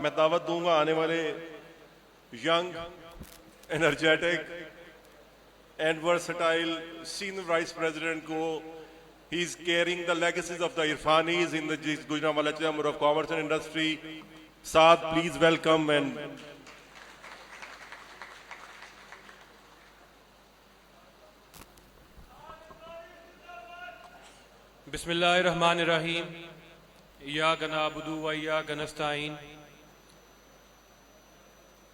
मैं दावत दूंगा आने वाले young, energetic and versatile senior vice president को। He is caring the legacies of the Irfanis in the Gujranwala chamber of commerce and industry. साथ प्लीज वेलकम एंड बिस्मिल्लाहिर्रहमानिर्रहीम। या गनाबुदु व या गनस्ताइन।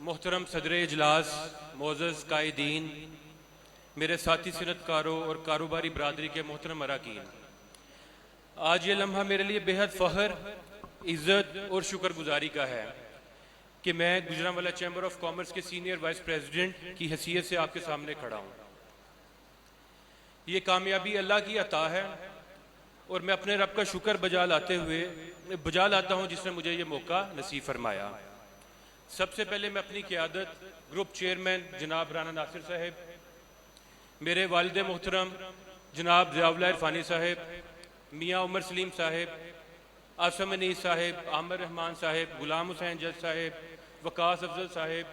मोहतरम सदर इजलास, मोअज़्ज़ज़ कायदीन, मेरे साथी सिनतकारों और कारोबारी बरादरी के मोहतरम अरकान, आज ये लम्हा मेरे लिए बेहद फ़ख्र, इज़्ज़त और शुक्रगुजारी का है कि मैं गुजरांवाला चैम्बर ऑफ कॉमर्स के सीनियर वाइस प्रेसिडेंट की हैसियत से आपके सामने खड़ा हूँ। ये कामयाबी अल्लाह की अता है और मैं अपने रब का शुक्र बजा लाता हूँ जिसने मुझे ये मौका नसीब फरमाया। सबसे पहले मैं अपनी क़ियादत ग्रुप चेयरमैन जनाब राना नासिर साहब, मेरे वालिद मोहतरम जनाब ज़ियाउल्लाह इरफानी साहब, मियाँ उमर सलीम साहब, आसम अनीस साहब, आमिर रहमान साहब, गुलाम हुसैन जज साहब, वकास अफजल साहब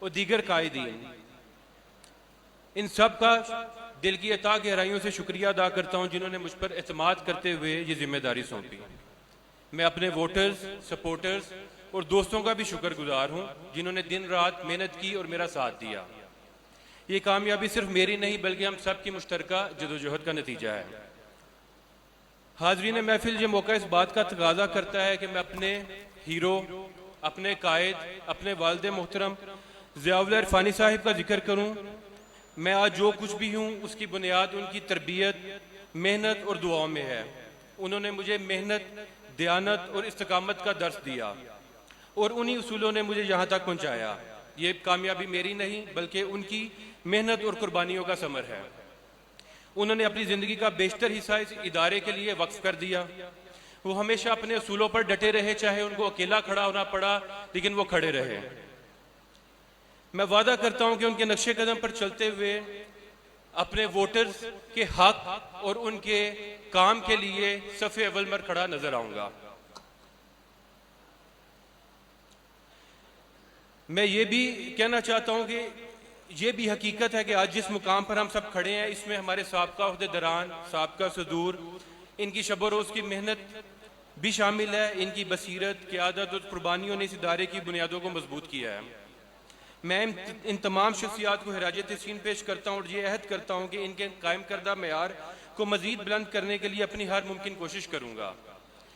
और दीगर कायदीन, इन सब का दिल की अता गहराइयों से शुक्रिया अदा करता हूँ जिन्होंने मुझ पर एतमाद करते हुए ये जिम्मेदारी सौंपी। मैं अपने वोटर्स, सपोर्टर्स और दोस्तों का भी शुक्रगुजार हूँ जिन्होंने दिन रात मेहनत की और मेरा साथ दिया। ये कामयाबी सिर्फ मेरी नहीं बल्कि हम सब की मुश्तरका जदोजहद का नतीजा है। हाज़रीन महफिल, ये मौका इस बात का तकाजा करता है कि मैं अपने हीरो, अपने कायद, अपने वालिद मोहतरम ज़ियाउल्लाह इरफानी साहिब का जिक्र करूँ। मैं आज जो कुछ भी हूँ उसकी बुनियाद उनकी तरबियत, मेहनत और दुआओं में है। उन्होंने मुझे मेहनत, दयानत और इस्तिकामत का दर्स दिया और उन्हीं उसूलों ने मुझे यहाँ तक पहुँचाया। ये कामयाबी मेरी नहीं बल्कि उनकी मेहनत और कुर्बानियों का समर है। उन्होंने अपनी ज़िंदगी का बेशतर हिस्सा इस इदारे के लिए वक्फ कर दिया। वो हमेशा अपने उसूलों पर डटे रहे, चाहे उनको अकेला खड़ा होना पड़ा, लेकिन वो खड़े रहे। मैं वादा करता हूं कि उनके नक्शे कदम पर चलते हुए अपने वोटर्स के हक और उनके काम के लिए सफ़े अव्वल पर खड़ा नजर आऊंगा। मैं ये भी कहना चाहता हूं कि ये भी हकीकत है कि आज जिस मुकाम पर हम सब खड़े हैं इसमें हमारे साबका ओहदेदारान, साबका सदूर, इनकी शब रोज़ की मेहनत भी शामिल है। इनकी बसीरत, क़ियादत और कुर्बानियों ने इस इदारे की बुनियादों को मजबूत किया है। मैं इन तमाम शख्सियात को खिराज तहसीन पेश करता हूँ और ये अहद करता हूँ कि इनके कायम करदा मेयार को मजीद बुलंद करने के लिए अपनी हर मुमकिन कोशिश करूँगा।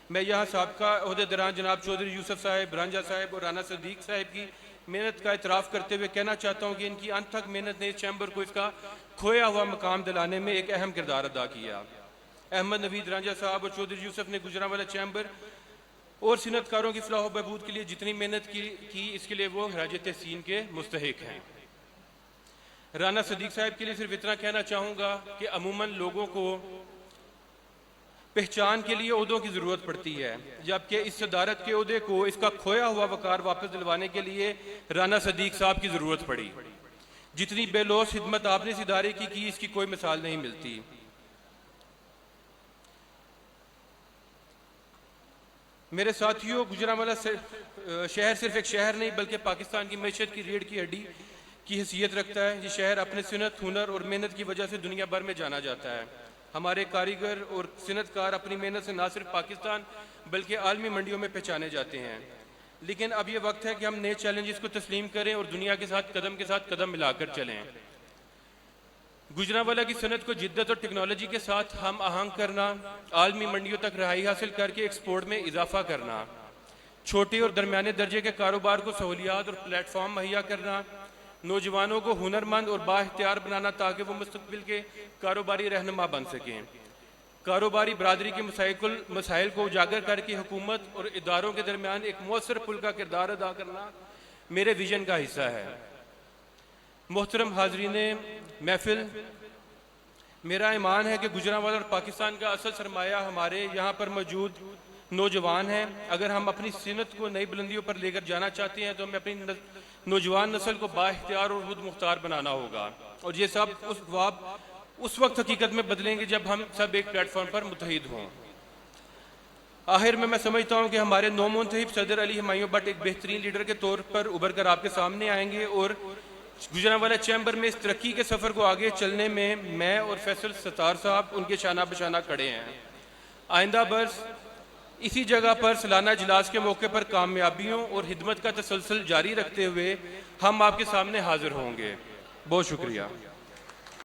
मैं यहाँ साबका ओहदेदारान जनाब चौधरी यूसुफ साहब, रांझा साहब और राना सदीक साहब की मेहनत का इतराफ़ करते हुए कहना चाहता हूँ कि इनकी अनथक मेहनत ने इस चैम्बर को इसका खोया हुआ मकाम दिलाने में एक अहम किरदार अदा किया। अहमद नवीद रांझा साहब और चौधरी यूसुफ ने गुजरांवाला चैम्बर और सिनतकारों की फलाह बहबूद के लिए जितनी मेहनत की इसके लिए वो खिराज तहसीन के मुस्तहिक हैं। राना सदीक साहब के लिए सिर्फ इतना कहना चाहूँगा कि अमूमन लोगों को पहचान के लिए ओहदों की ज़रूरत पड़ती है, जबकि इस सदारत के ओहदे को इसका खोया हुआ वकार वापस दिलवाने के लिए राना सदीक साहब की ज़रूरत पड़ी। जितनी बेलौस खिदमत आपने इस इदारे की इसकी कोई मिसाल नहीं मिलती। मेरे साथियों, गुजरांवाला शहर सिर्फ एक शहर नहीं बल्कि पाकिस्तान की मैशत की रीढ़ की हड्डी की हैसियत रखता है। ये शहर अपने सिनत, हुनर और मेहनत की वजह से दुनिया भर में जाना जाता है। हमारे कारीगर और सिनतकार अपनी मेहनत से न सिर्फ पाकिस्तान बल्कि आलमी मंडियों में पहचाने जाते हैं। लेकिन अब ये वक्त है कि हम नए चैलेंजेस को तस्लीम करें और दुनिया के साथ कदम मिलाकर चलें। गुजरांवाला की सनत को जिद्दत और टेक्नोलॉजी के साथ हम आहंग करना, आलमी मंडियों तक रहाई हासिल करके एक्सपोर्ट में इजाफा करना, छोटे और दरमियाने दर्जे के कारोबार को सहूलियात और प्लेटफॉर्म मुहैया करना, नौजवानों को हुनरमंद और बाइख्तियार बनाना ताकि वो मुस्तकबिल के कारोबारी रहनुमा बन सकें। कारोबारी बरादरी के मसाइल को उजागर करके हुकूमत और इदारों के दरमियान एक मौसर पुल का किरदार अदा करना मेरे विजन का हिस्सा है। मोहतरम हाजरीन महफिल, मेरा ईमान है कि गुजरांवाला और पाकिस्तान का असल सरमाया हमारे यहाँ पर मौजूद नौजवान हैं। अगर हम अपनी सिनत को नई बुलंदियों पर लेकर जाना चाहते हैं तो हमें अपनी नौजवान नस्ल को बाइख्तियार और खुद मुख्तार बनाना होगा। और ये सब उस वक्त हकीकत में बदलेंगे जब हम सब एक प्लेटफॉर्म पर मुत्तहिद हों। आखिर में मैं समझता हूँ कि हमारे नौ मुंतहिब सदर अली हुमायूं भट्ट एक बेहतरीन लीडर के तौर पर उभर कर आपके सामने आएंगे और गुजरांवाला चैम्बर में इस तरक्की के सफ़र को आगे चलने में मैं और फैसल सत्तार साहब उनके शाना बशाना खड़े हैं। आइंदा बरस इसी जगह पर सालाना इजलास के मौके पर कामयाबियों और हिदमत का तसलसल जारी रखते हुए हम आपके सामने हाजिर होंगे। बहुत शुक्रिया।